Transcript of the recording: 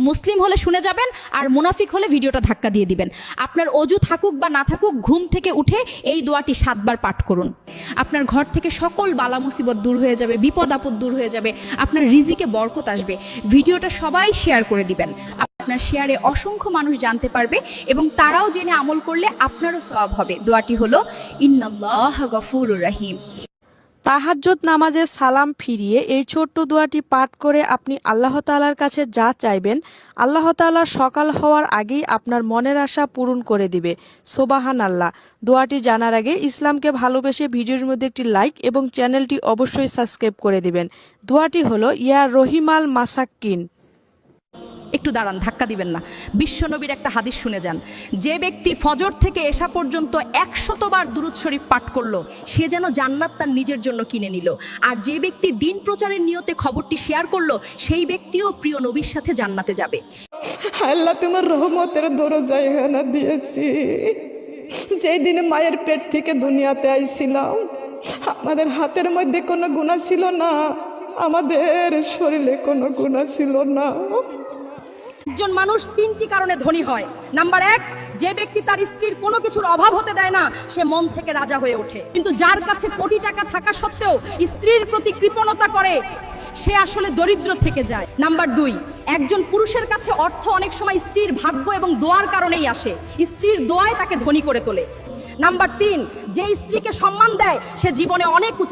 মুসলিম হলে শুনে যাবেন, আর মুনাফিক হলে ভিডিওটা ধাক্কা দিয়ে দিবেন। আপনার অজু থাকুক বা না থাকুক, ঘুম থেকে উঠে এই দোয়াটি 7 বার পাঠ করুন। আপনার ঘর থেকে সকল বালা মুসিবত দূর হয়ে যাবে, বিপদ আপদ দূর হয়ে যাবে, আপনার রিজিকে বরকত আসবে। ভিডিওটা সবাই শেয়ার করে দিবেন। আপনার শেয়ারে অসংখ্য মানুষ জানতে পারবে এবং তারাও জেনে আমল করলে আপনারও সওয়াব হবে। দোয়াটি হলো ইন্নাল্লাহা গফুরুর রহিম। তাহাজ্জুদ নামাজে সালাম ফিরিয়ে এই ছোট্ট দোয়াটি পাঠ করে আপনি আল্লাহ তাআলার কাছে যা চাইবেন, আল্লাহ তাআলা সকাল হওয়ার আগেই আপনার মনের আশা পূরণ করে দিবে। সুবহানাল্লাহ। দোয়াটি জানার আগে ইসলামকে ভালোবেসে ভিডিওর মধ্যে একটি লাইক এবং চ্যানেলটি অবশ্যই সাবস্ক্রাইব করে দিবেন। দোয়াটি হলো ইয়া রহিমাল মাসাক্কিন। একটু দাঁড়ান, ধাক্কা দিবেন না। বিশ্বনবীর একটা হাদিস শুনে যান। যে ব্যক্তি ফজর থেকে এশা পর্যন্ত 100 বার দুরূদ শরীফ পাঠ করলো, সে যেন জান্নাত তার নিজের জন্য কিনে নিল। আর যে ব্যক্তি দিন প্রচারের নিয়তে খবরটি শেয়ার করলো, সেই ব্যক্তিও প্রিয় নবীর সাথে জান্নাতে যাবে। আল্লাহ তোমার রহমতের দরজায় এখানে দিয়েছি। যেই দিনে মায়ের পেট থেকে দুনিয়াতে আইছিলাম, আমাদের হাতের মধ্যে কোনো গুনাহ ছিল না, আমাদের শরীরে কোনো গুনাহ ছিল না। একজন মানুষ 3টি কারণে ধনী হয়। নাম্বার 1, যে ব্যক্তি তার স্ত্রীর কোনো কিছুর অভাব হতে দেয় না, সে মন থেকে রাজা হয়ে ওঠে। কিন্তু যার কাছে কোটি টাকা থাকা সত্ত্বেও স্ত্রীর প্রতি কৃপণতা করে, সে আসলে দরিদ্র থেকে যায়। নাম্বার 2, একজন পুরুষের কাছে অর্থ অনেক সময় স্ত্রীর ভাগ্য এবং দোয়ার কারণেই আসে। স্ত্রীর দোয়ায় তাকে ধনী করে তোলে। নাম্বার 3, যে স্ত্রীকে সম্মান দেয়, সে জীবনে অনেক উঁচু